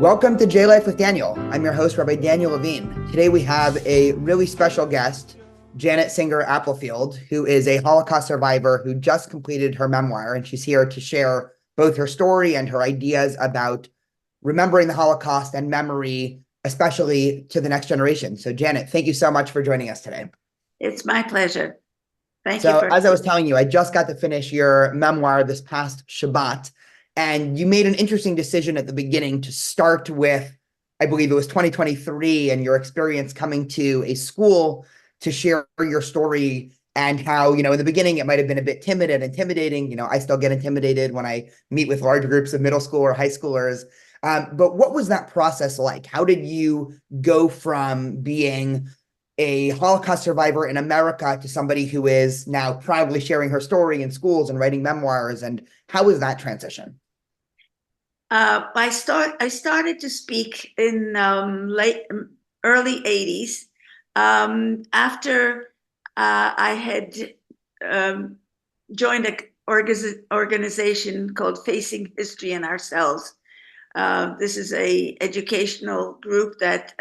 Welcome to J Life with Daniel. I'm your host, Rabbi Daniel Levine. Today we have a really special guest, Janet Singer Applefield, who is a Holocaust survivor who just completed her memoir, and she's here to share both her story and her ideas about remembering the Holocaust and memory, especially to the next generation. So Janet, thank you so much for joining us today. It's my pleasure. Thank you So for. as I was telling you, I just got to finish your memoir this past Shabbat, and you made an interesting decision at the beginning to start with, I believe it was 2023, and your experience coming to a school to share your story and how, in the beginning it might have been a bit timid and intimidating. I still get intimidated when I meet with large groups of middle school or high schoolers. But what was that process like? How did you go from being a Holocaust survivor in America to somebody who is now proudly sharing her story in schools and writing memoirs? And how was that transition? I started to speak in early 80s after I had joined an organization called Facing History and Ourselves. This is a educational group that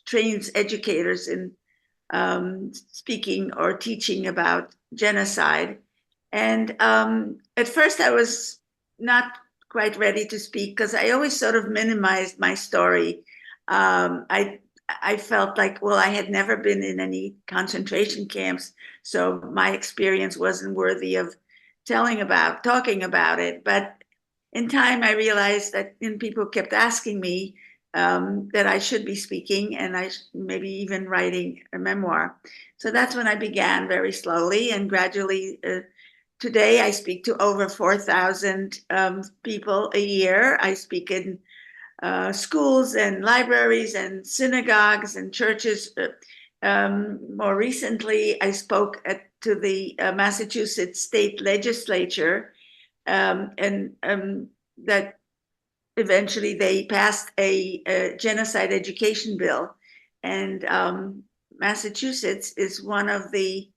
trains educators in speaking or teaching about genocide. And at first I was not quite ready to speak because I always sort of minimized my story. I felt like, well, I had never been in any concentration camps, so my experience wasn't worthy of talking about it. But in time, I realized that people kept asking me that I should be speaking and maybe even writing a memoir. So that's when I began very slowly and gradually. Today, I speak to over 4,000 people a year. I speak in schools and libraries and synagogues and churches. More recently, I spoke to the Massachusetts state legislature, and that eventually they passed a genocide education bill. And Massachusetts is one of the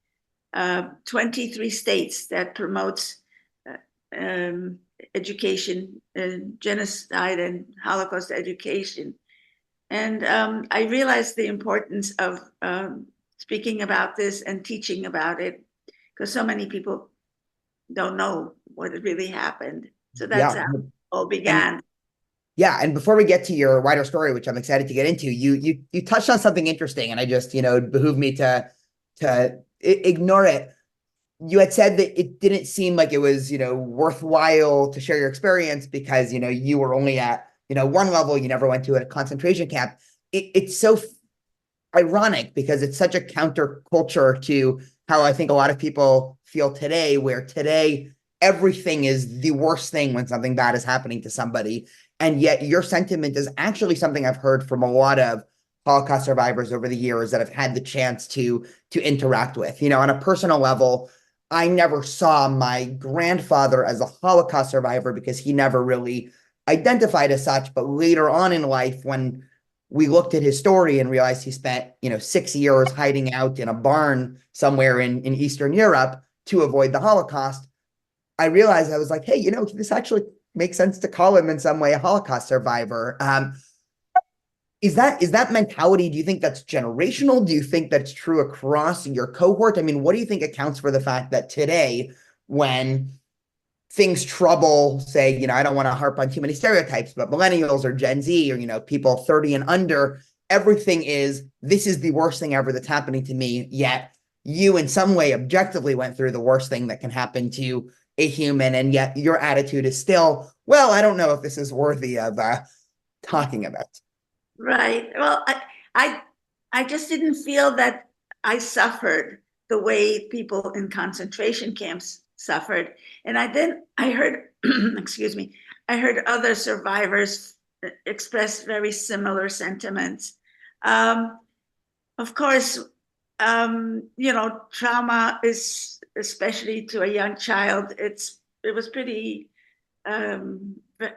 23 states that promotes education, genocide and Holocaust education. And I realized the importance of speaking about this and teaching about it because so many people don't know what really happened. So that's Yeah. how it all And began. yeah, and before we get to your wider story, which I'm excited to get into, you touched on something interesting, and I just, it behooved me to ignore it. You had said that it didn't seem like it was, worthwhile to share your experience because, you were only at, one level, you never went to a concentration camp. It's so ironic because it's such a counterculture to how I think a lot of people feel today, where today everything is the worst thing when something bad is happening to somebody. And yet your sentiment is actually something I've heard from a lot of Holocaust survivors over the years that I've had the chance to interact with. On a personal level, I never saw my grandfather as a Holocaust survivor because he never really identified as such. But later on in life, when we looked at his story and realized he spent, 6 years hiding out in a barn somewhere in Eastern Europe to avoid the Holocaust, I realized I was like, hey, this actually makes sense to call him in some way a Holocaust survivor. Is that mentality? Do you think that's generational? Do you think that's true across your cohort? I mean, what do you think accounts for the fact that today, when things trouble, say, I don't want to harp on too many stereotypes, but millennials or Gen Z or, people 30 and under, everything is, this is the worst thing ever that's happening to me. Yet you in some way objectively went through the worst thing that can happen to a human. And yet your attitude is still, well, I don't know if this is worthy of talking about. Right. Well, I, I just didn't feel that I suffered the way people in concentration camps suffered. And I heard, excuse me, I heard other survivors express very similar sentiments. Um, of course, trauma is, especially to a young child, it was pretty um,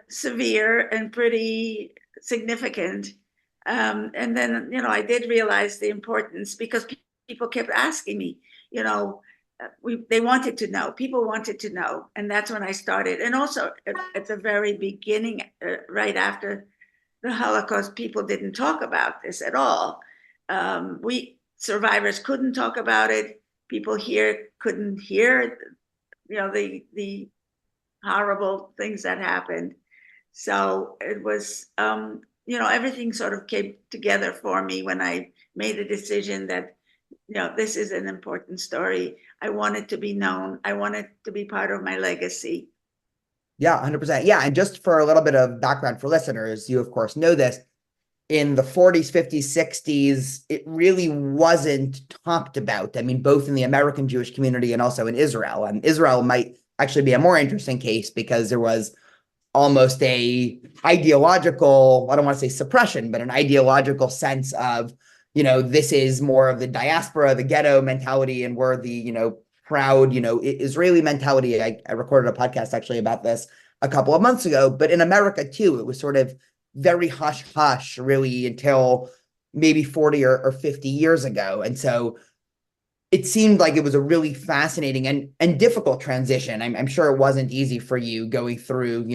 severe and pretty significant. And then, I did realize the importance because people kept asking me, you know, they wanted to know, people wanted to know. And that's when I started. And also at the very beginning, right after the Holocaust, people didn't talk about this at all. We survivors couldn't talk about it. People here couldn't hear, the horrible things that happened. So it was, everything sort of came together for me when I made a decision that, this is an important story. I want it to be known. I want it to be part of my legacy. Yeah, 100%. Yeah. And just for a little bit of background for listeners, you, of course, know this. In the 40s, 50s, 60s, it really wasn't talked about. I mean, both in the American Jewish community and also in Israel. And Israel might actually be a more interesting case because there was almost a ideological, I don't want to say suppression, but an ideological sense of, this is more of the diaspora, the ghetto mentality, and we're the, proud, Israeli mentality. I recorded a podcast actually about this a couple of months ago, but in America too, it was sort of very hush hush really until maybe 40 or 50 years ago. And so it seemed like it was a really fascinating and difficult transition. I'm sure it wasn't easy for you going through,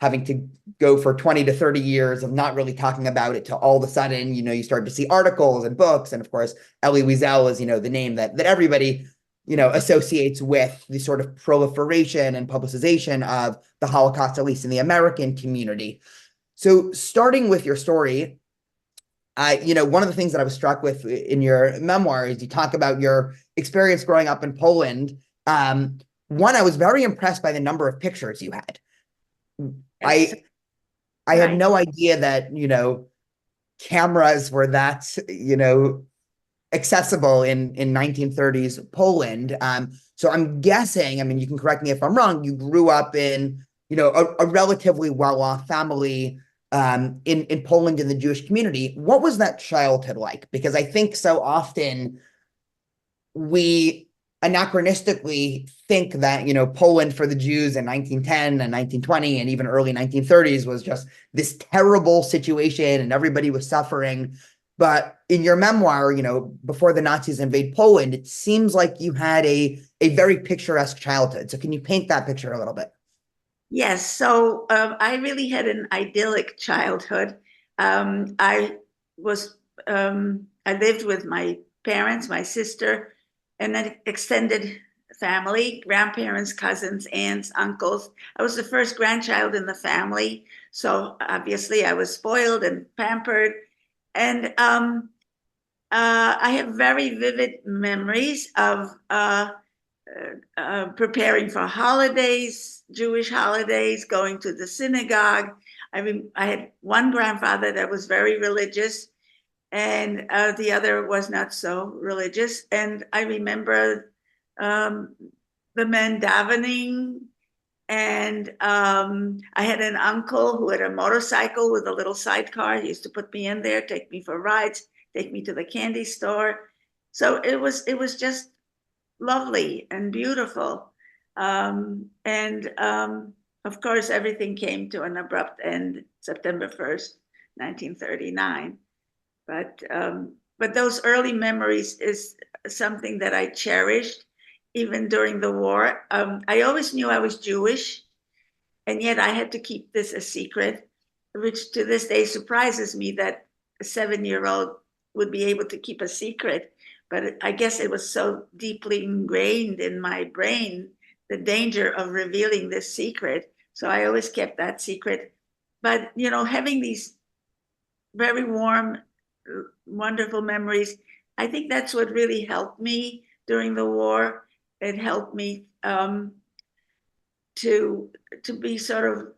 having to go for 20 to 30 years of not really talking about it to all of a sudden, you start to see articles and books. And of course, Elie Wiesel is, the name that everybody, associates with the sort of proliferation and publicization of the Holocaust, at least in the American community. So starting with your story, one of the things that I was struck with in your memoir is you talk about your experience growing up in Poland. One, I was very impressed by the number of pictures you had. Yes, I had right. no idea that, cameras were that, accessible in 1930s Poland. So I'm guessing, I mean, you can correct me if I'm wrong, you grew up in, a relatively well-off family in Poland in the Jewish community. What was that childhood like? Because I think so often we anachronistically think that, Poland for the Jews in 1910 and 1920 and even early 1930s was just this terrible situation and everybody was suffering. But in your memoir, before the Nazis invade Poland, it seems like you had a very picturesque childhood. So can you paint that picture a little bit? Yes, so I really had an idyllic childhood. I was I lived with my parents, my sister, and an extended family, grandparents, cousins, aunts, uncles. I was the first grandchild in the family, so obviously I was spoiled and pampered. And I have very vivid memories of preparing for holidays, Jewish holidays, going to the synagogue. I had one grandfather that was very religious, and the other was not so religious. And I remember um, the men davening. And I had an uncle who had a motorcycle with a little sidecar. He used to put me in there, take me for rides, take me to the candy store. So it was just lovely and beautiful. And of course, everything came to an abrupt end September 1st, 1939. But those early memories is something that I cherished even during the war. I always knew I was Jewish, and yet I had to keep this a secret, which to this day surprises me that a 7-year-old would be able to keep a secret. But I guess it was so deeply ingrained in my brain, the danger of revealing this secret. So I always kept that secret. But, having these very warm, wonderful memories, I think that's what really helped me during the war. It helped me to be sort of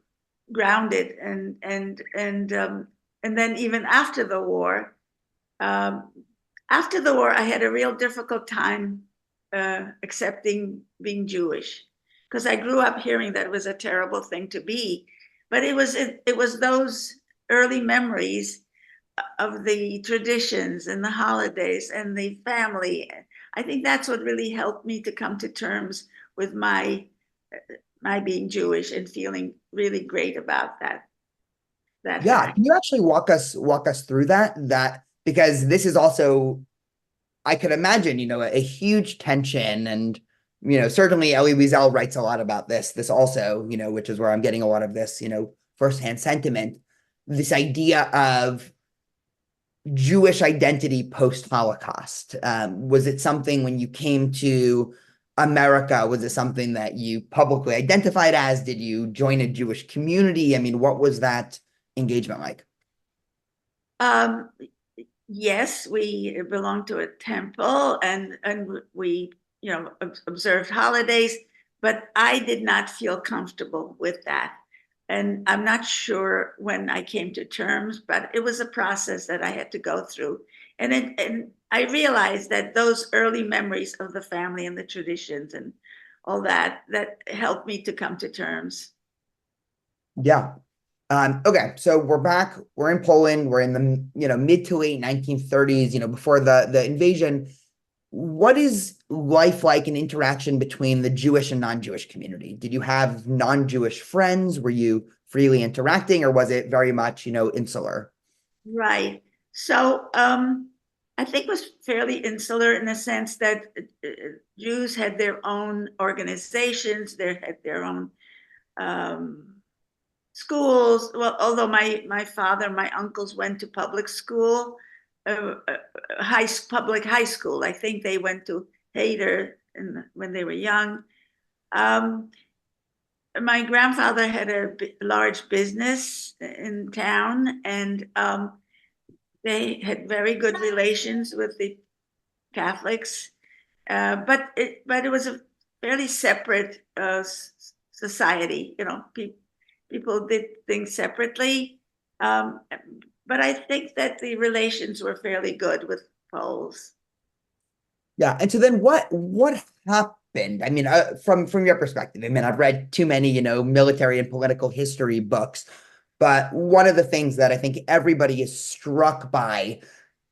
grounded, and then even um, after the war, I had a real difficult time accepting being Jewish because I grew up hearing that it was a terrible thing to be, but it was those early memories of the traditions and the holidays and the family. I think that's what really helped me to come to terms with my being Jewish and feeling really great about that Yeah, fact. can you actually walk us through that because this is also, I could imagine, a huge tension. And certainly Elie Wiesel writes a lot about this also, which is where I'm getting a lot of this, firsthand sentiment. this idea of Jewish identity post-Holocaust? Was it something when you came to America, was it something that you publicly identified as? Did you join a Jewish community? I mean, what was that engagement like? Um, yes, we belonged to a temple, and we, observed holidays, but I did not feel comfortable with that. And I'm not sure when I came to terms, but it was a process that I had to go through. And I realized that those early memories of the family and the traditions and all that, that helped me to come to terms. Yeah. Okay, so we're back. We're in Poland. We're in the mid to late 1930s. Before the invasion. What is life like in interaction between the Jewish and non-Jewish community? Did you have non-Jewish friends? Were you freely interacting, or was it very much insular? Right. So I think it was fairly insular in the sense that Jews had their own organizations, they had their own um, schools. Well, although my father, my uncles went to public school, public high school. I think they went to Hayter when they were young. Um, my grandfather had a large business in town, and they had very good relations with the Catholics, but it was a fairly separate society. People did things separately, um, but I think that the relations were fairly good with Poles. Yeah. And so then what happened? I mean, from your perspective, I mean, I've read too many, military and political history books, but one of the things that I think everybody is struck by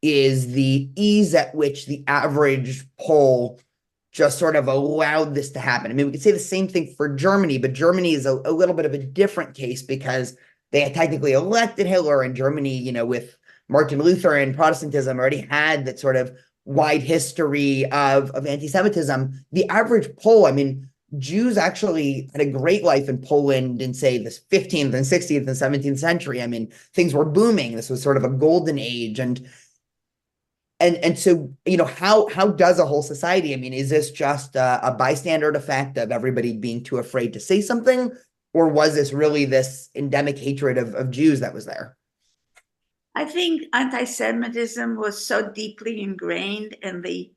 is the ease at which the average Pole just sort of allowed this to happen. I mean, we could say the same thing for Germany, but Germany is a little bit of a different case because they had technically elected Hitler, and Germany, with Martin Luther and Protestantism already had that sort of wide history of anti-Semitism. The average Pole, I mean, Jews actually had a great life in Poland in, say, the 15th and 16th and 17th century. I mean, things were booming. This was sort of a golden age. And so, how does a whole society, I mean, is this just a bystander effect of everybody being too afraid to say something? Or was this really this endemic hatred of Jews that was there? I think anti-Semitism was so deeply ingrained in the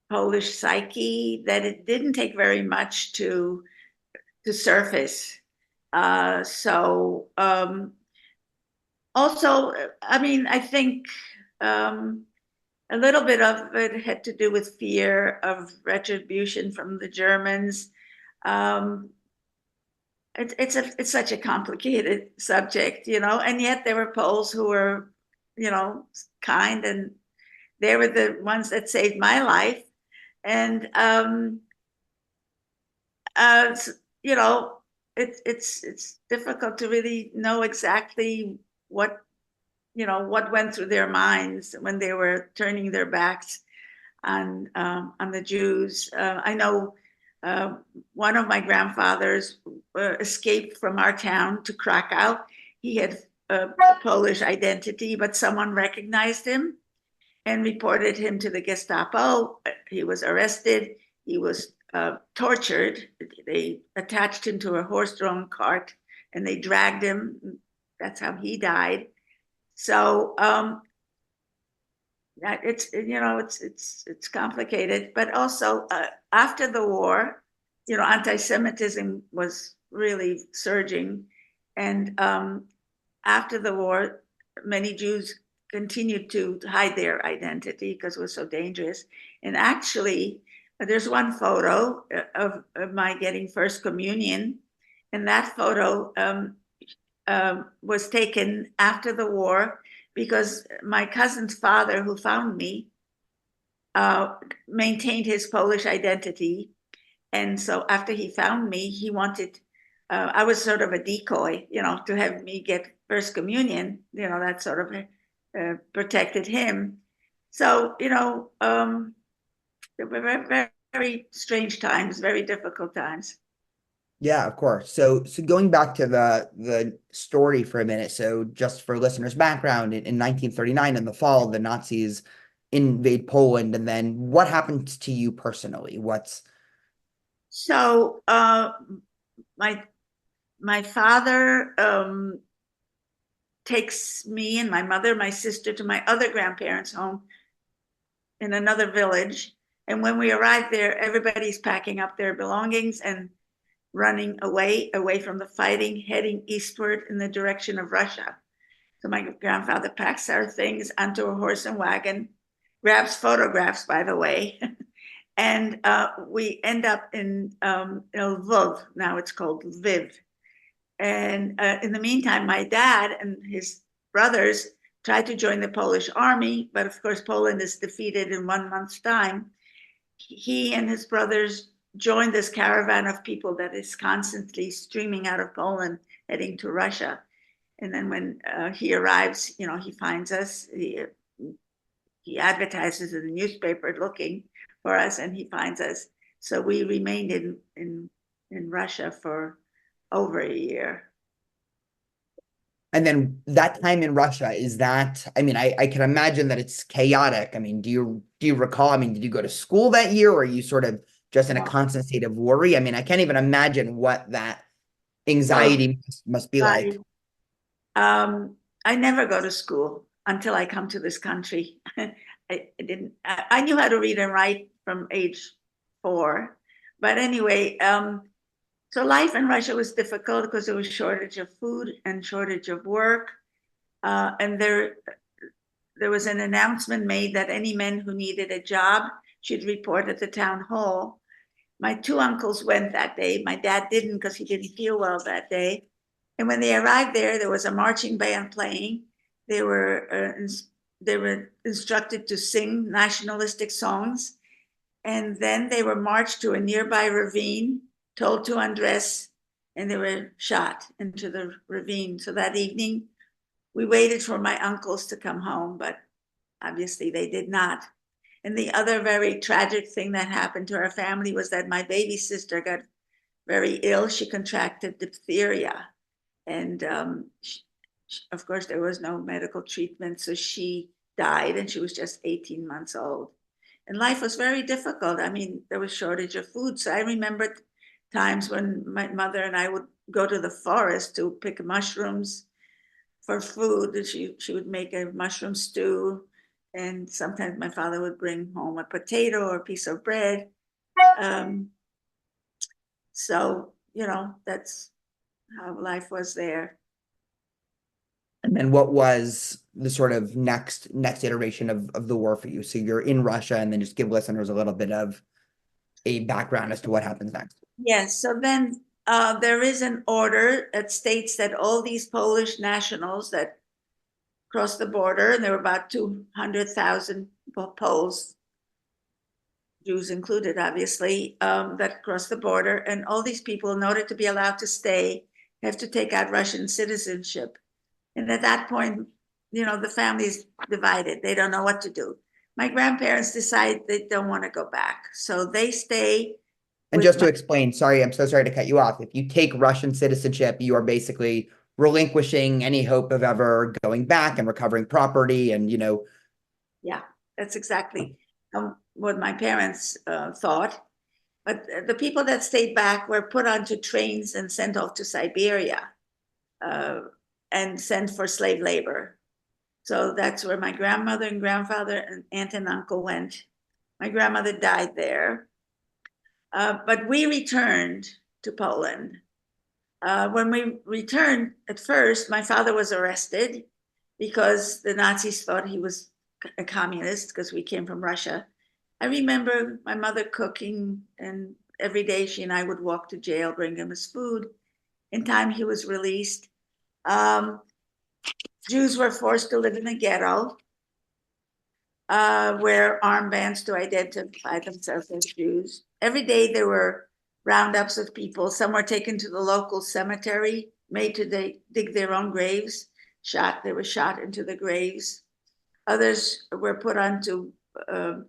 Polish psyche that it didn't take very much to surface. So also, I mean, I think a little bit of it had to do with fear of retribution from the Germans. Um, it's such a complicated subject, and yet there were Poles who were, kind, and they were the ones that saved my life. And uh, you know, it's difficult to really know exactly what what went through their minds when they were turning their backs on the Jews. I know uh, one of my grandfathers escaped from our town to Krakow. He had a Polish identity, but someone recognized him and reported him to the Gestapo. He was arrested. He was tortured. They attached him to a horse-drawn cart and they dragged him. That's how he died. So it's complicated, but also after the war, anti-Semitism was really surging, and after the war, many Jews continued to hide their identity because it was so dangerous. And actually, there's one photo of my getting first communion, and that photo was taken after the war because my cousin's father, who found me, maintained his Polish identity. And so after he found me, he wanted, I was sort of a decoy, to have me get First Communion, that sort of protected him. So, they were very, very strange times, very difficult times. Yeah, of course. So going back to the story for a minute. So just for listeners' background, in 1939, in the fall, the Nazis invade Poland, and then what happened to you personally? What's So my my father takes me and my mother, my sister, to my other grandparents' home in another village. And when we arrive there, everybody's packing up their belongings and running away from the fighting, heading eastward in the direction of Russia. So my grandfather packs our things onto a horse and wagon, grabs photographs, by the way, and we end up in Lvov. Now it's called Lviv. And in the meantime, my dad and his brothers tried to join the Polish army, but of course, Poland is defeated in 1 month's time. He and his brothers joined this caravan of people that is constantly streaming out of Poland, heading to Russia. And then when he arrives, he finds us. He advertises in the newspaper looking for us, and he finds us. So we remained in Russia for over a year. and then that time in Russia, is that, I mean, I can imagine that it's chaotic. I mean, do you recall? I mean, did you go to school that year, or are you sort of just in a constant state of worry? I mean, I can't even imagine what that So anxiety must be I like. I never go to school until I come to this country. I didn't. I knew how to read and write from age 4, but anyway, so life in Russia was difficult because there was shortage of food and shortage of work, and there was an announcement made that any men who needed a job should report at the town hall. My 2 uncles went that day. My dad didn't because he didn't feel well that day. And when they arrived there was a marching band playing. They were they were instructed to sing nationalistic songs, and then they were marched to a nearby ravine, told to undress, and they were shot into the ravine. So that evening, we waited for my uncles to come home, but obviously they did not. And the other very tragic thing that happened to our family was that my baby sister got very ill. She contracted diphtheria. And of course, there was no medical treatment. So she died, and she was just 18 months old. And life was very difficult. I mean, there was shortage of food. So I remember times when my mother and I would go to the forest to pick mushrooms for food. She would make a mushroom stew, and sometimes my father would bring home a potato or a piece of bread. Um, so that's how life was there. And then what was the sort of next iteration of the war for you? So you're in Russia, and then just give listeners a little bit of a background as to what happens next. Yes. So then there is an order that states that all these Polish nationals that crossed the border, and there were about 200,000 Poles, Jews included, obviously, that crossed the border. And all these people, in order to be allowed to stay, have to take out Russian citizenship. And at that point, the family is divided. They don't know what to do. My grandparents decide they don't want to go back. So they stay And with just my, to explain, sorry, I'm so sorry to cut you off. If you take Russian citizenship, you are basically relinquishing any hope of ever going back and recovering property. And, yeah, that's exactly what my parents thought. But the people that stayed back were put onto trains and sent off to Siberia uh, and sent for slave labor. So that's where my grandmother and grandfather and aunt and uncle went. My grandmother died there. But we returned to Poland. When we returned, at first, my father was arrested because the Nazis thought he was a communist because we came from Russia. I remember my mother cooking, and every day she and I would walk to jail, bring him his food. In time, he was released. Um, Jews were forced to live in a ghetto, wear armbands to identify themselves as Jews. Every day there were roundups of people. Some were taken to the local cemetery, made to dig their own graves, shot. They were shot into the graves. Others were put onto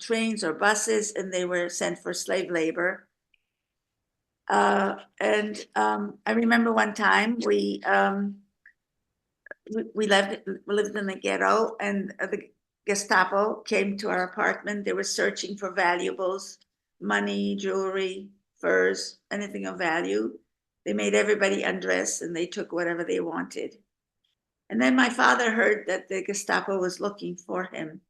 trains or buses, and they were sent for slave labor. I remember one time we lived in the ghetto, and the Gestapo came to our apartment. They were searching for valuables, money, jewelry, furs, anything of value. They made everybody undress and they took whatever they wanted. And then my father heard that the Gestapo was looking for him.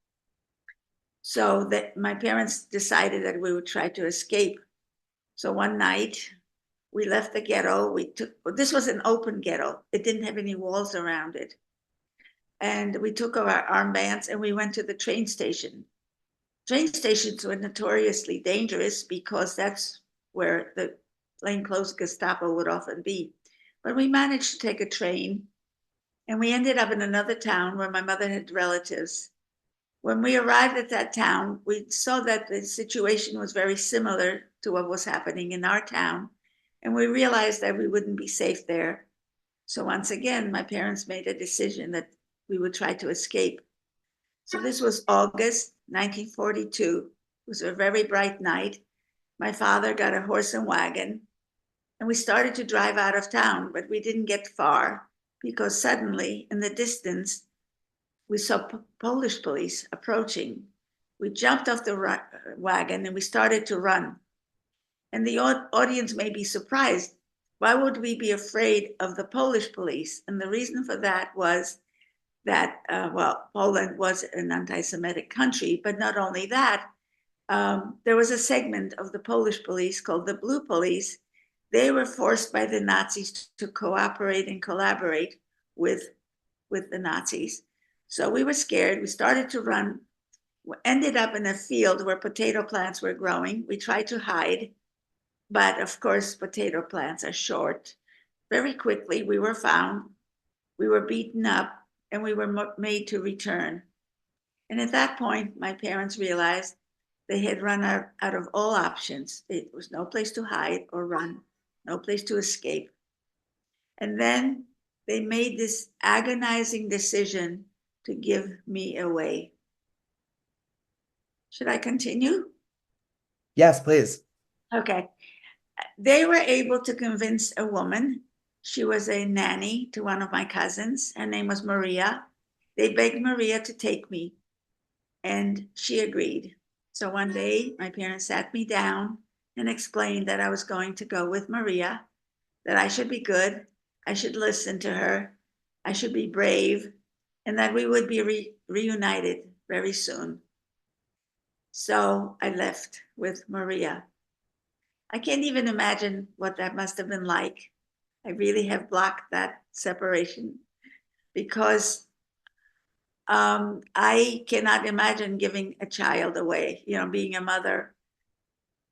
So that my parents decided that we would try to escape. So one night we left the ghetto. This was an open ghetto. It didn't have any walls around it. And we took our armbands and we went to the train station. Train stations were notoriously dangerous because that's where the plainclothes Gestapo would often be. But we managed to take a train and we ended up in another town where my mother had relatives. When we arrived at that town, we saw that the situation was very similar to what was happening in our town. And we realized that we wouldn't be safe there. So once again, my parents made a decision that we would try to escape. So this was August 1942. It was a very bright night. My father got a horse and wagon, and we started to drive out of town, but we didn't get far because suddenly in the distance, we saw Polish police approaching. We jumped off the wagon and we started to run. And the audience may be surprised. Why would we be afraid of the Polish police? And the reason for that was that, Poland was an anti-Semitic country, but not only that, there was a segment of the Polish police called the Blue Police. They were forced by the Nazis to cooperate and collaborate with the Nazis. So we were scared. We started to run, ended up in a field where potato plants were growing. We tried to hide, but of course, potato plants are short. Very quickly, we were found, we were beaten up, and we were made to return. And at that point, my parents realized they had run out of all options. There was no place to hide or run, no place to escape. And then they made this agonizing decision to give me away. Should I continue? Yes, please. Okay. They were able to convince a woman. She was a nanny to one of my cousins. Her name was Maria. They begged Maria to take me, and she agreed. So one day, my parents sat me down and explained that I was going to go with Maria, that I should be good, I should listen to her, I should be brave, and that we would be reunited very soon. So I left with Maria. I can't even imagine what that must have been like. I really have blocked that separation because I cannot imagine giving a child away, being a mother.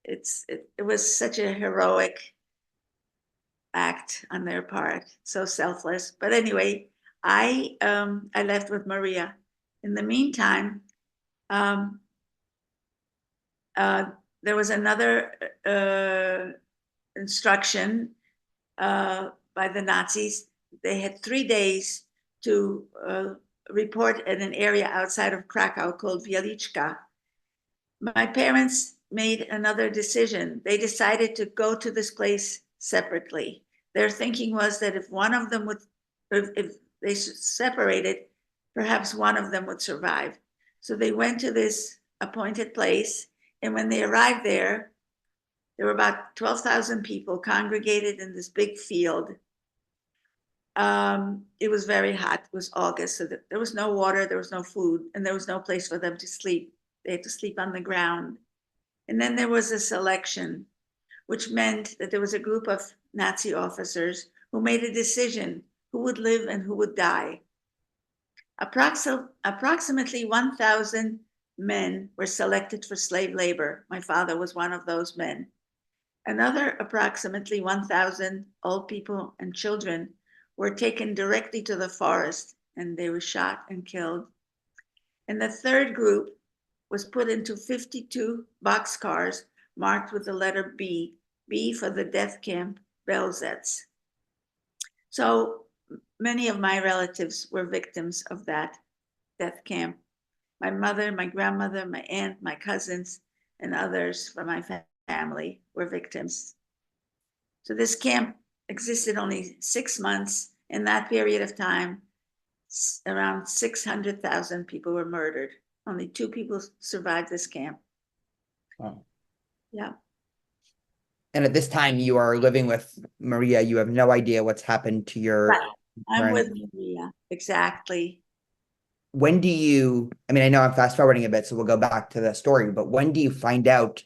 It was such a heroic act on their part, so selfless. But anyway, I left with Maria. In the meantime, um, there was another instruction by the Nazis. They had 3 days to report in an area outside of Krakow called Wieliczka. My parents made another decision. They decided to go to this place separately. Their thinking was that if one of them if they separated, perhaps one of them would survive. So they went to this appointed place, and when they arrived there were about 12,000 people congregated in this big field. It was very hot. It was August, so there was no water, there was no food, and there was no place for them to sleep. They had to sleep on the ground. And then there was a selection, which meant that there was a group of Nazi officers who made a decision who would live and who would die. Approximately 1,000 men were selected for slave labor. My father was one of those men. Another approximately 1,000 old people and children were taken directly to the forest, and they were shot and killed. And the third group was put into 52 boxcars marked with the letter B, B for the death camp Belzec. So many of my relatives were victims of that death camp. My mother, my grandmother, my aunt, my cousins, and others from my family were victims. So this camp existed only 6 months. In that period of time, around 600,000 people were murdered. Only 2 people survived this camp. Wow. Yeah. And at this time, you are living with Maria. You have no idea what's happened to your Right. I'm parents. with Maria. Exactly. When do you, I mean, I know I'm fast forwarding a bit, so we'll go back to the story, but when do you find out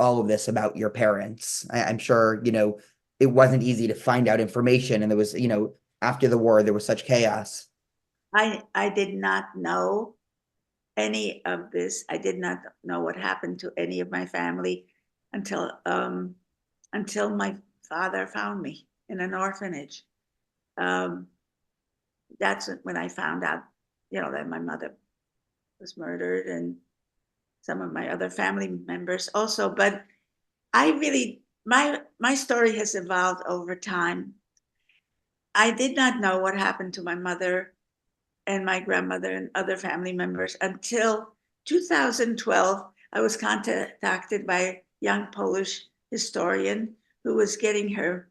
all of this about your parents? I'm sure, it wasn't easy to find out information. And there was, after the war, there was such chaos. I did not know any of this. I did not know what happened to any of my family until my father found me in an orphanage. Um, that's when I found out, that my mother was murdered and some of my other family members also. But I really, my story has evolved over time. I did not know what happened to my mother and my grandmother and other family members until 2012. I was contacted by a young Polish historian who was getting her,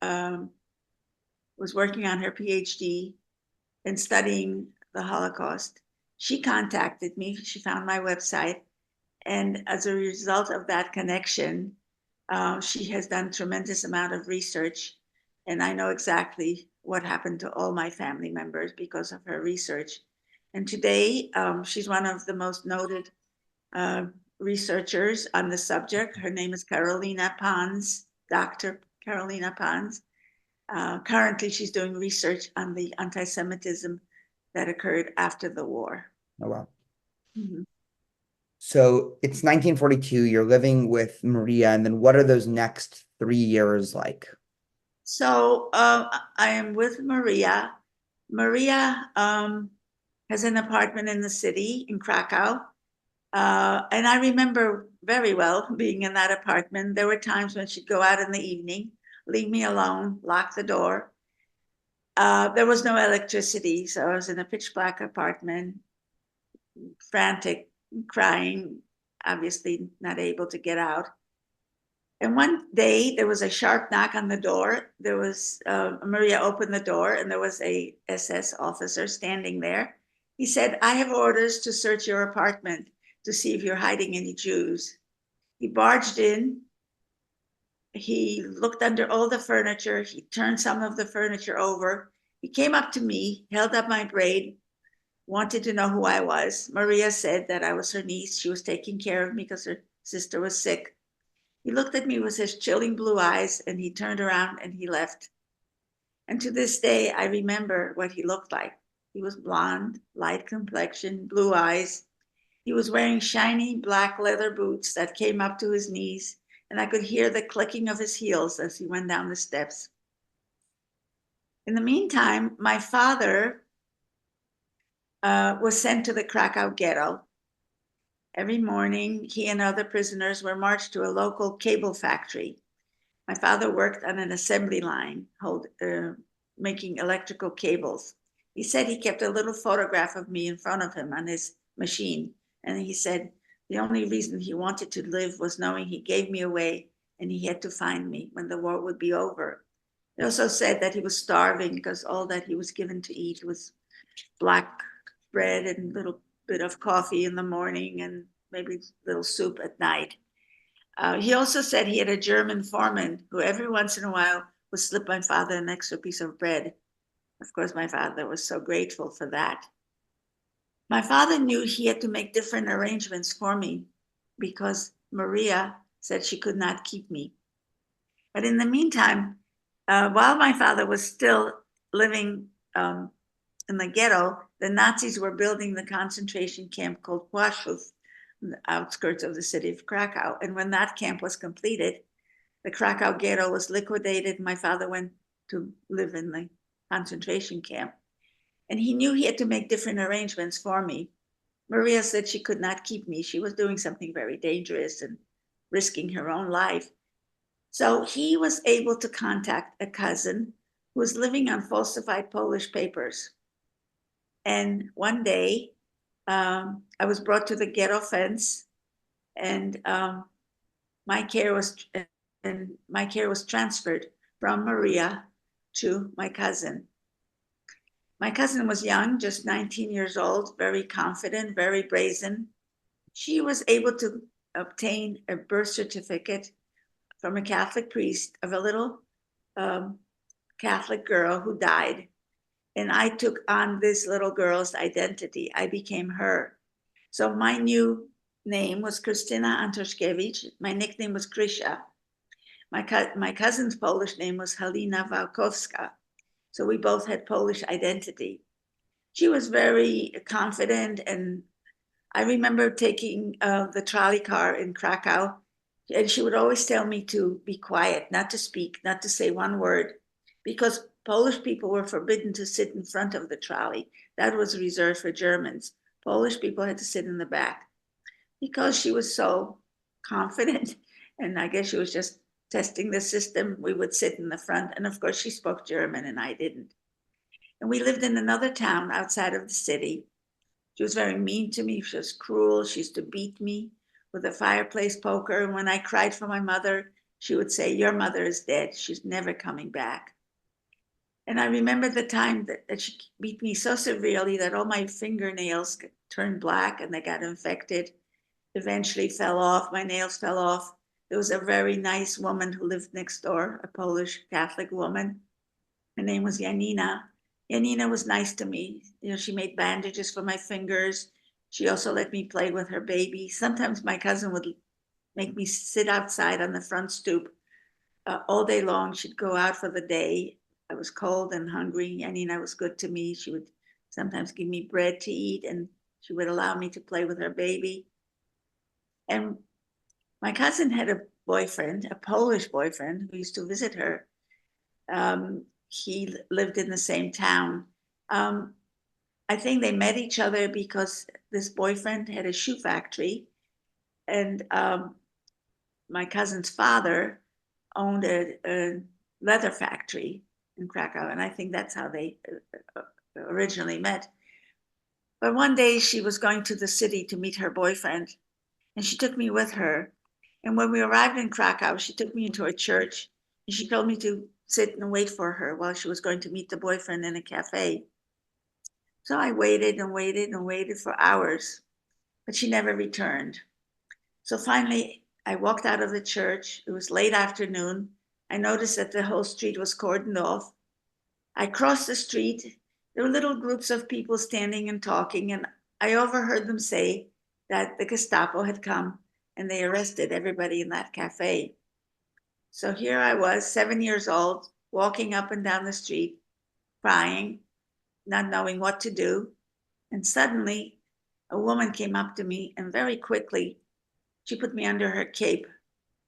was working on her PhD and studying the Holocaust. She contacted me. She found my website. And as a result of that connection, she has done tremendous amount of research. And I know exactly what happened to all my family members because of her research. And today, she's one of the most noted uh, researchers on the subject. Her name is Carolina Pons, Dr. Carolina Pons. Currently, she's doing research on the anti-Semitism that occurred after the war. Oh, wow. Mhm. So it's 1942, you're living with Maria, and then what are those next 3 years like? So I am with Maria. Maria has an apartment in the city in Krakow. And I remember very well being in that apartment. There were times when she'd go out in the evening, leave me alone, lock the door. There was no electricity, so I was in a pitch black apartment, frantic, crying, obviously not able to get out. And one day there was a sharp knock on the door. There was Maria opened the door, and there was a SS officer standing there. He said, "I have orders to search your apartment to see if you're hiding any Jews." He barged in. He looked under all the furniture. He turned some of the furniture over. He came up to me, held up my braid, wanted to know who I was. Maria said that I was her niece. She was taking care of me because her sister was sick. He looked at me with his chilling blue eyes, and he turned around and he left. And to this day, I remember what he looked like. He was blonde, light complexion, blue eyes. He was wearing shiny black leather boots that came up to his knees, and I could hear the clicking of his heels as he went down the steps. In the meantime, my father was sent to the Krakow ghetto. Every morning, he and other prisoners were marched to a local cable factory. My father worked on an assembly line, making electrical cables. He said he kept a little photograph of me in front of him on his machine. And he said the only reason he wanted to live was knowing he gave me away and he had to find me when the war would be over. He also said that he was starving because all that he was given to eat was black bread and a little bit of coffee in the morning and maybe a little soup at night. He also said he had a German foreman who every once in a while would slip my father an extra piece of bread. Of course, my father was so grateful for that. My father knew he had to make different arrangements for me because Maria said she could not keep me. But in the meantime, while my father was still living in the ghetto, the Nazis were building the concentration camp called Płaszów, on the outskirts of the city of Krakow. And when that camp was completed, the Krakow ghetto was liquidated. My father went to live in the concentration camp. And he knew he had to make different arrangements for me. Maria said she could not keep me. She was doing something very dangerous and risking her own life. So he was able to contact a cousin who was living on falsified Polish papers. And one day, I was brought to the ghetto fence, and my care was transferred from Maria to my cousin. My cousin was young, just 19 years old, very confident, very brazen. She was able to obtain a birth certificate from a Catholic priest of a little Catholic girl who died. And I took on this little girl's identity. I became her. So my new name was Krystyna Antoszkiewicz. My nickname was Krysia. My cousin's Polish name was Halina Wałkowska. So we both had Polish identity. She was very confident, and I remember taking the trolley car in Krakow, and she would always tell me to be quiet, not to speak, not to say one word, because Polish people were forbidden to sit in front of the trolley. That was reserved for Germans. Polish people had to sit in the back because she was so confident. And I guess she was just testing the system. We would sit in the front. And of course, she spoke German and I didn't. And we lived in another town outside of the city. She was very mean to me. She was cruel. She used to beat me with a fireplace poker. And when I cried for my mother, she would say, "Your mother is dead. She's never coming back." And I remember the time that she beat me so severely that all my fingernails turned black and they got infected, eventually fell off. My nails fell off. There was a very nice woman who lived next door, a Polish Catholic woman. Her name was Janina. Janina was nice to me. You know, she made bandages for my fingers. She also let me play with her baby. Sometimes my cousin would make me sit outside on the front stoop all day long. She'd go out for the day. I was cold and hungry. Janina was good to me. She would sometimes give me bread to eat, and she would allow me to play with her baby. And my cousin had a boyfriend, a Polish boyfriend, who used to visit her. He lived in the same town. I think they met each other because this boyfriend had a shoe factory, and my cousin's father owned a leather factory in Krakow, and I think that's how they originally met. But one day she was going to the city to meet her boyfriend, and she took me with her. And when we arrived in Krakow, she took me into a church, and she told me to sit and wait for her while she was going to meet the boyfriend in a cafe. So I waited and waited and waited for hours, but she never returned. So finally, I walked out of the church. It was late afternoon. I noticed that the whole street was cordoned off. I crossed the street. There were little groups of people standing and talking, and I overheard them say that the Gestapo had come and they arrested everybody in that cafe. So here I was, 7 years old, walking up and down the street, crying, not knowing what to do. And suddenly, a woman came up to me, and very quickly, she put me under her cape.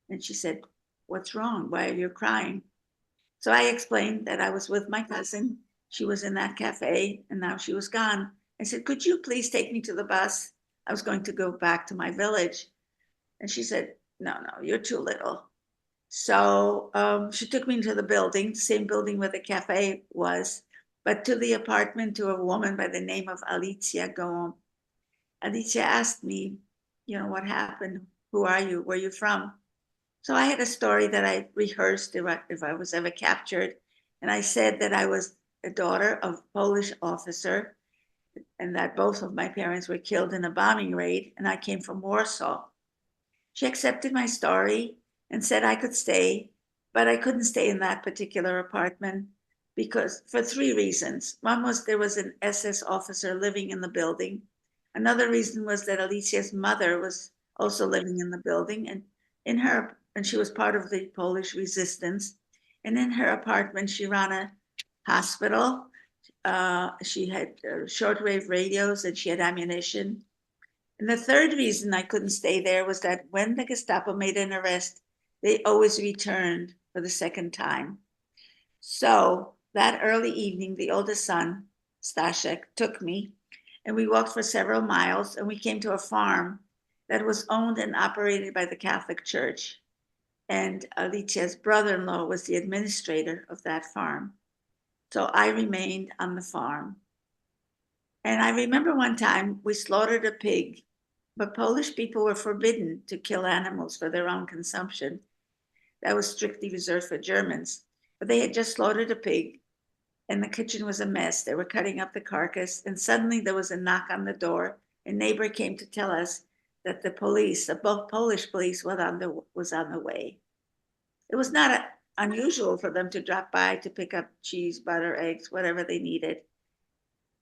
And she said, "What's wrong? Why are you crying?" So I explained that I was with my cousin. She was in that cafe, and now she was gone. I said, "Could you please take me to the bus? I was going to go back to my village." And she said, "No, no, you're too little." So she took me into the building, the same building where the cafe was, but to the apartment to a woman by the name of Alicia Goom. Alicia asked me, "What happened? Who are you? Where are you from?" So I had a story that I rehearsed if I was ever captured. And I said that I was a daughter of a Polish officer and that both of my parents were killed in a bombing raid, and I came from Warsaw. She accepted my story and said I could stay, but I couldn't stay in that particular apartment because for three reasons. One was there was an SS officer living in the building. Another reason was that Alicia's mother was also living in the building, and she was part of the Polish resistance. And in her apartment, she ran a hospital. She had shortwave radios and she had ammunition. And the third reason I couldn't stay there was that when the Gestapo made an arrest, they always returned for the second time. So that early evening, the oldest son, Staszek, took me, and we walked for several miles, and we came to a farm that was owned and operated by the Catholic Church. And Alicia's brother-in-law was the administrator of that farm. So I remained on the farm. And I remember one time we slaughtered a pig, but Polish people were forbidden to kill animals for their own consumption. That was strictly reserved for Germans. But they had just slaughtered a pig, and the kitchen was a mess. They were cutting up the carcass, and suddenly there was a knock on the door. A neighbor came to tell us that the police, the Polish police, was on the way. It was not unusual for them to drop by to pick up cheese, butter, eggs, whatever they needed.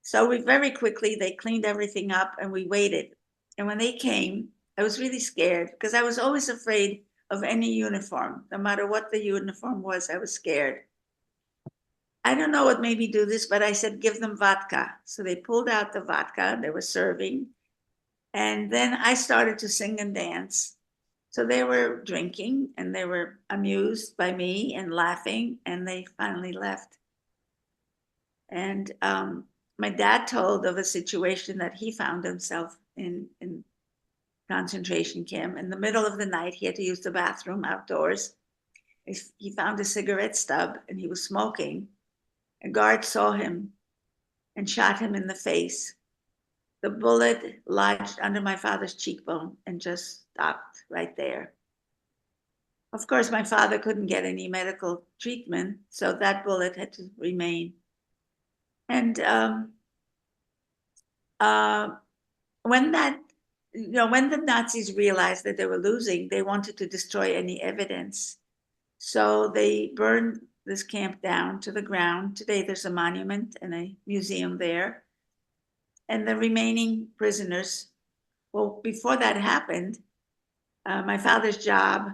So we very quickly, they cleaned everything up and we waited. And when they came, I was really scared because I was always afraid of any uniform. No matter what the uniform was, I was scared. I don't know what made me do this, but I said, give them vodka. So they pulled out the vodka they were serving. And then I started to sing and dance. So they were drinking and they were amused by me and laughing, and they finally left. And my dad told of a situation that he found himself in concentration camp. In the middle of the night, he had to use the bathroom outdoors. He found a cigarette stub and he was smoking. A guard saw him and shot him in the face. The bullet lodged under my father's cheekbone and just stopped right there. Of course, my father couldn't get any medical treatment, so that bullet had to remain. And when the Nazis realized that they were losing, they wanted to destroy any evidence. So they burned this camp down to the ground. Today there's a monument and a museum there. And the remaining prisoners, well, before that happened, my father's job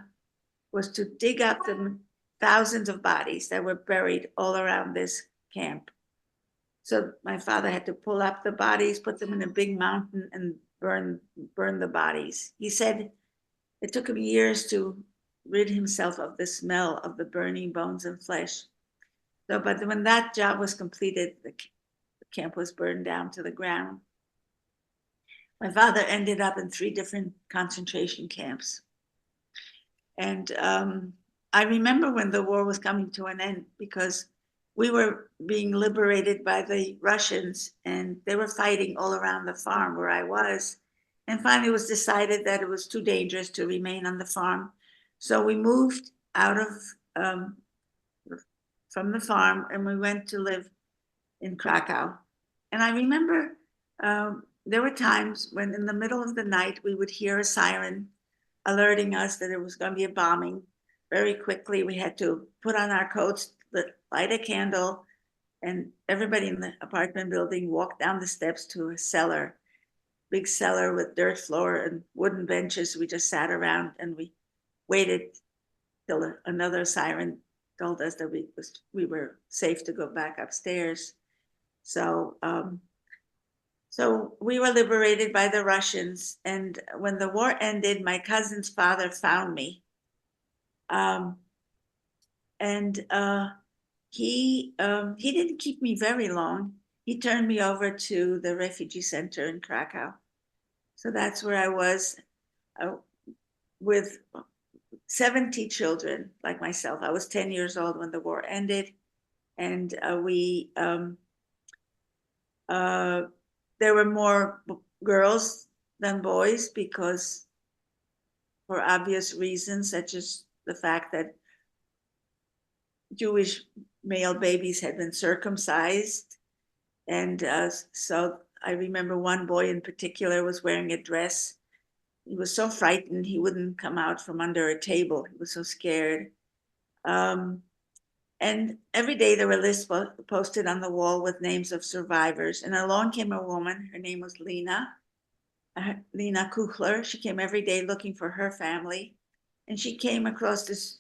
was to dig up the thousands of bodies that were buried all around this camp. So my father had to pull up the bodies, put them in a big mountain, and burn the bodies. He said it took him years to rid himself of the smell of the burning bones and flesh. So, but when that job was completed, the camp was burned down to the ground. My father ended up in 3 different concentration camps. And I remember when the war was coming to an end, because we were being liberated by the Russians and they were fighting all around the farm where I was. And finally it was decided that it was too dangerous to remain on the farm. So we moved out of from the farm and we went to live in Krakow. And I remember there were times when in the middle of the night we would hear a siren alerting us that it was going to be a bombing. Very quickly we had to put on our coats, light a candle, and everybody in the apartment building walked down the steps to a cellar, big cellar with dirt floor and wooden benches. We just sat around and we waited till another siren told us that we were safe to go back upstairs. So so we were liberated by the Russians. And when the war ended, my cousin's father found me. He didn't keep me very long. He turned me over to the refugee center in Krakow. So that's where I was with 70 children like myself. I was 10 years old when the war ended. And there were more girls than boys because for obvious reasons, such as the fact that Jewish male babies had been circumcised. And so I remember one boy in particular was wearing a dress. He was so frightened, he wouldn't come out from under a table. He was so scared. And every day there were lists posted on the wall with names of survivors. And along came a woman, her name was Lena Kuchler. She came every day looking for her family. And she came across this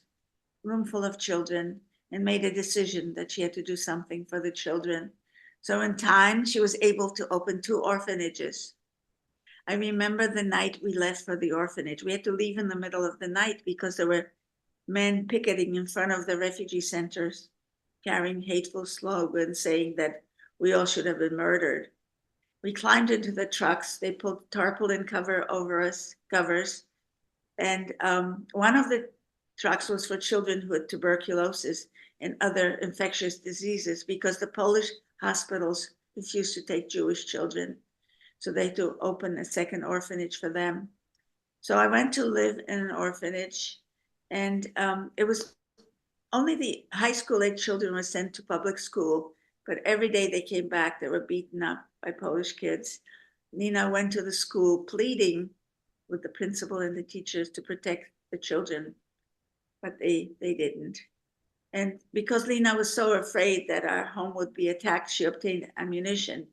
room full of children and made a decision that she had to do something for the children. So in time, she was able to open 2 orphanages. I remember the night we left for the orphanage. We had to leave in the middle of the night because there were men picketing in front of the refugee centers, carrying hateful slogans saying that we all should have been murdered. We climbed into the trucks. They pulled tarpaulin covers. And one of the trucks was for children who had tuberculosis and other infectious diseases because the Polish hospitals refused to take Jewish children. So they had to open a second orphanage for them. So I went to live in an orphanage, and it was only the high school age children were sent to public school, but every day they came back, they were beaten up by Polish kids. Nina went to the school pleading with the principal and the teachers to protect the children, but they didn't. And because Lena was so afraid that our home would be attacked, she obtained ammunition.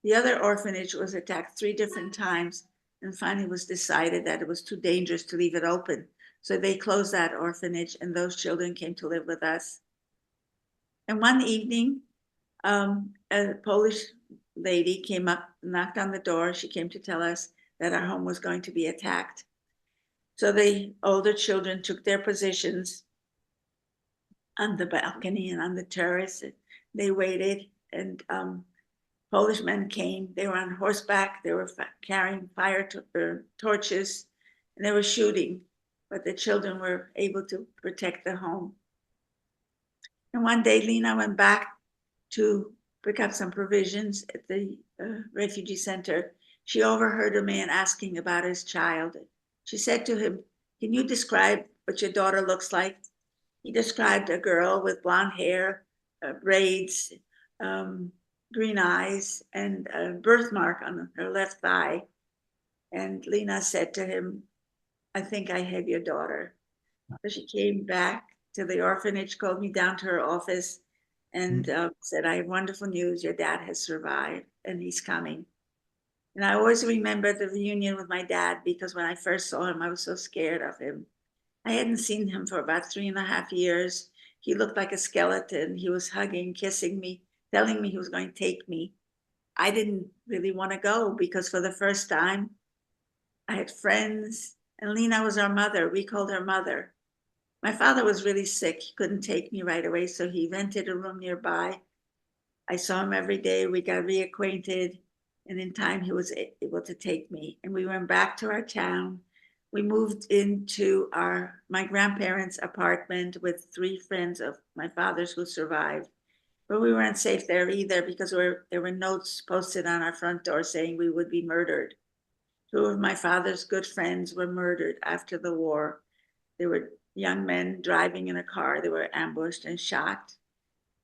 The other orphanage was attacked 3 different times, and finally was decided that it was too dangerous to leave it open. So they closed that orphanage, and those children came to live with us. And one evening, a Polish lady came up, knocked on the door. She came to tell us that our home was going to be attacked. So the older children took their positions on the balcony and on the terrace. They waited, and Polish men came. They were on horseback. They were carrying fire torches, and they were shooting. But the children were able to protect the home. And one day, Lena went back to pick up some provisions at the refugee center. She overheard a man asking about his child. She said to him, "Can you describe what your daughter looks like?" He described a girl with blonde hair, braids, green eyes, and a birthmark on her left thigh. And Lena said to him, "I think I have your daughter." So she came back to the orphanage, called me down to her office, and said, "I have wonderful news. Your dad has survived, and he's coming." And I always remember the reunion with my dad, because when I first saw him, I was so scared of him. I hadn't seen him for about 3.5 years. He looked like a skeleton. He was hugging, kissing me, telling me he was going to take me. I didn't really want to go, because for the first time, I had friends, and Lena was our mother. We called her mother. My father was really sick. He couldn't take me right away, so he rented a room nearby. I saw him every day. We got reacquainted, and in time he was able to take me. And we went back to our town. We moved into my grandparents' apartment with 3 friends of my father's who survived. But we weren't safe there either, because there were notes posted on our front door saying we would be murdered. 2 of my father's good friends were murdered after the war. They were young men driving in a car. They were ambushed and shot.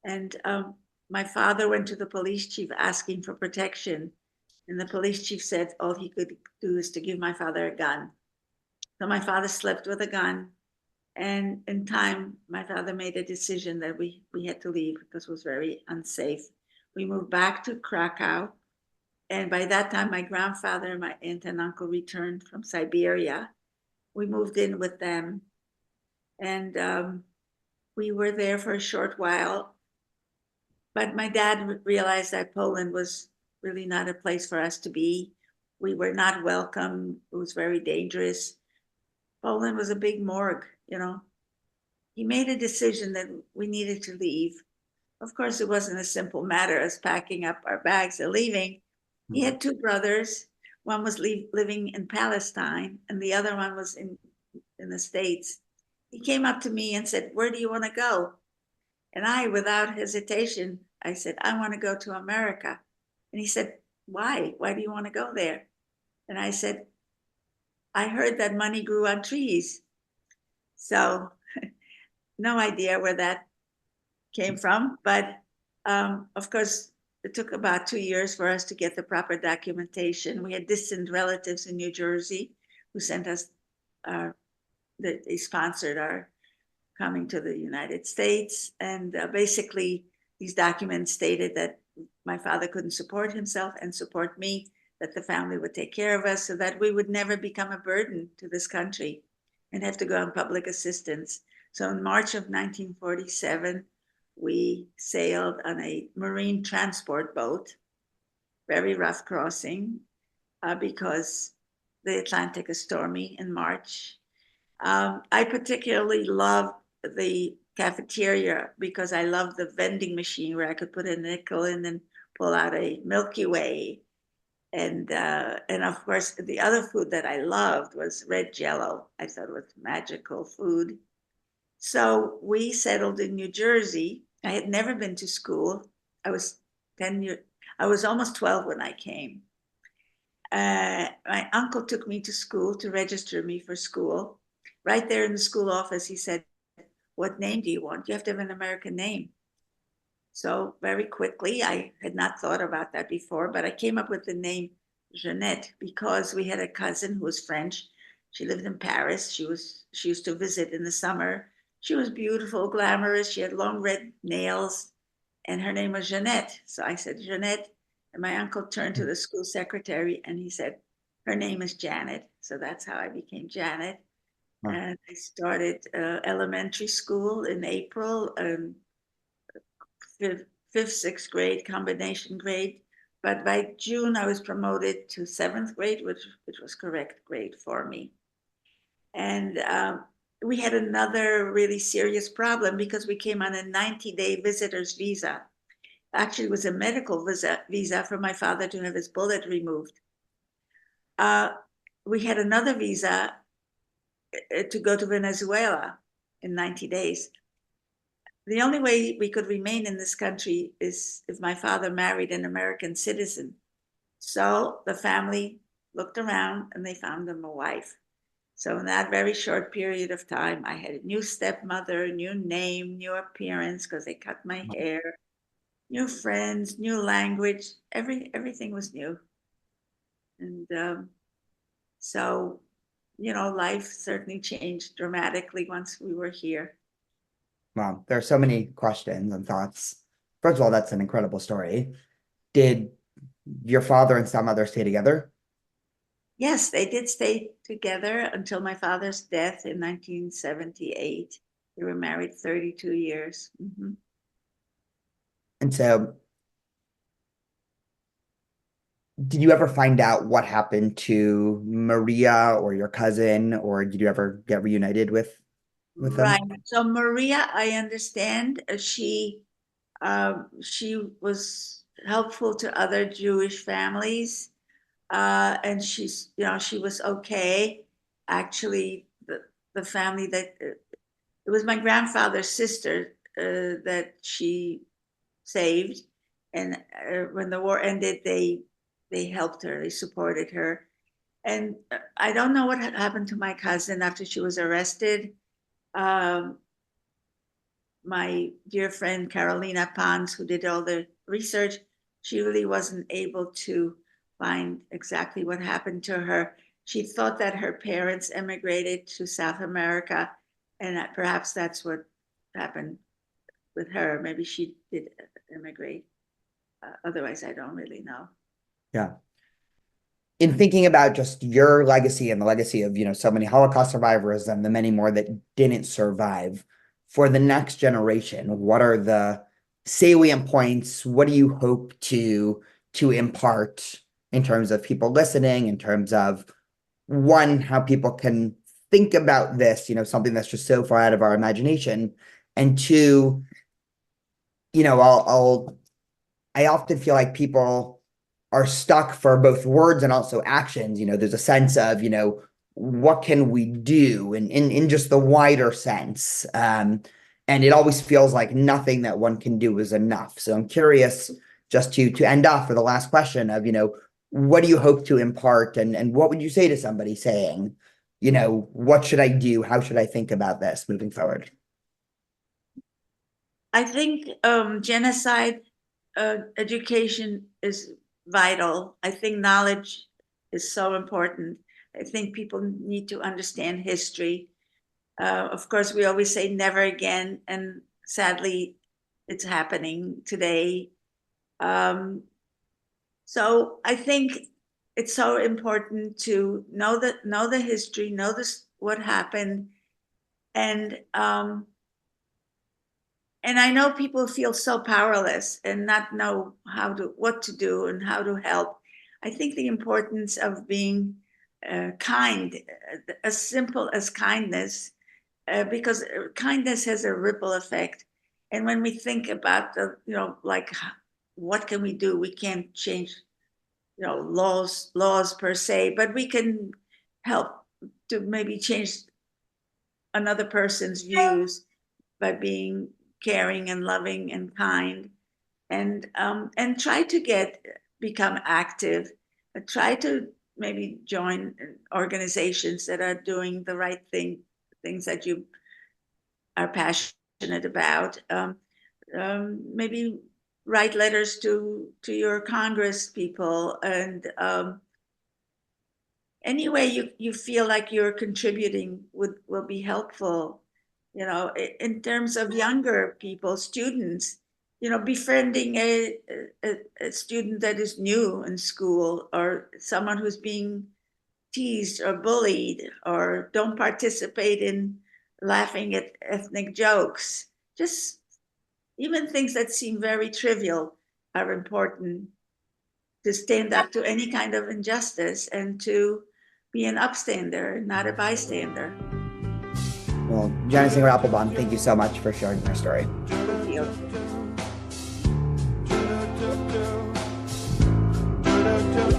And my father went to the police chief asking for protection. And the police chief said all he could do is to give my father a gun. So my father slept with a gun. And in time, my father made a decision that we had to leave, because it was very unsafe. We moved back to Krakow. And by that time, my grandfather and my aunt and uncle returned from Siberia. We moved in with them. And we were there for a short while. But my dad realized that Poland was really not a place for us to be. We were not welcome. It was very dangerous. Poland was a big morgue, you know. He made a decision that we needed to leave. Of course, it wasn't a simple matter as packing up our bags and leaving. He had 2 brothers. One was living in Palestine, and the other one was in the States. He came up to me and said, "Where do you want to go?" And I, without hesitation, I said, "I want to go to America." And he said, "Why? Why do you want to go there?" And I said, "I heard that money grew on trees." So no idea where that came from. But of course, it took about 2 years for us to get the proper documentation. We had distant relatives in New Jersey who sent us, they sponsored our coming to the United States. And basically, these documents stated that my father couldn't support himself and support me, that the family would take care of us, so that we would never become a burden to this country and have to go on public assistance. So in March of 1947, we sailed on a marine transport boat, very rough crossing, because the Atlantic is stormy in March. I particularly love the cafeteria, because I love the vending machine where I could put a nickel in and pull out a Milky Way. And of course, the other food that I loved was red Jello. I thought it was magical food. So we settled in New Jersey. I had never been to school. I was 10 years, I was almost 12 when I came. My uncle took me to school to register me for school. Right there in the school office, he said, what name do you want? You have to have an American name. So very quickly, I had not thought about that before, but I came up with the name Jeanette because we had a cousin who was French. She lived in Paris. She used to visit in the summer. She was beautiful, glamorous. She had long red nails, and her name was Jeanette. So I said Jeanette, and my uncle turned to the school secretary and he said, her name is Janet. So that's how I became Janet. Huh. And I started elementary school in April. Fifth, sixth grade, combination grade. But by June, I was promoted to seventh grade, which was correct grade for me. And we had another really serious problem because we came on a 90-day visitor's visa. Actually, it was a medical visa for my father to have his bullet removed. We had another visa to go to Venezuela in 90 days. The only way we could remain in this country is if my father married an American citizen. So the family looked around and they found him a wife. So in that very short period of time, I had a new stepmother, new name, new appearance because they cut my hair, new friends, new language. Everything was new. And so, life certainly changed dramatically once we were here. Wow, there are so many questions and thoughts. First of all, that's an incredible story. Did your father and stepmother stay together? Yes, they did stay together until my father's death in 1978. They were married 32 years. And so, did you ever find out what happened to Maria or your cousin, or did you ever get reunited with Right. them? So Maria, I understand she was helpful to other Jewish families, and she was okay. Actually, the family that it was my grandfather's sister that she saved, and when the war ended, they helped her, they supported her, and I don't know what happened to my cousin after she was arrested. Um, my dear friend Carolina Pons, who did all the research, she really wasn't able to find exactly what happened to her. She thought that her parents emigrated to South America, and that perhaps that's what happened with her. Maybe she did immigrate. Otherwise, I don't really know. Yeah. In thinking about just your legacy and the legacy of, so many Holocaust survivors and the many more that didn't survive, for the next generation, what are the salient points? What do you hope to impart in terms of people listening, in terms of one, how people can think about this, something that's just so far out of our imagination, and two, I often feel like people are stuck for both words and also actions. There's a sense of, what can we do in just the wider sense? And it always feels like nothing that one can do is enough. So I'm curious just to end off for the last question of, what do you hope to impart and what would you say to somebody saying, what should I do? How should I think about this moving forward? I think genocide education is vital. I think knowledge is so important. I think people need to understand history. Of course, we always say never again, and sadly, it's happening today. Um, so I think it's so important to know the history, know this what happened, and and I know people feel so powerless and not know what to do and how to help. I think the importance of being kind, as simple as kindness, because kindness has a ripple effect. And when we think about like what can we do? We can't change, laws per se, but we can help to maybe change another person's views by being caring and loving and kind, and try to become active, try to maybe join organizations that are doing the right things that you are passionate about. Maybe write letters to your Congress people, and any way you feel like you're contributing will be helpful. In terms of younger people, students, befriending a student that is new in school, or someone who's being teased or bullied, or don't participate in laughing at ethnic jokes. Just even things that seem very trivial are important, to stand up to any kind of injustice and to be an upstander, not a bystander. Well, Janet Singer Applefield, thank you so much for sharing your story. Thank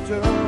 you.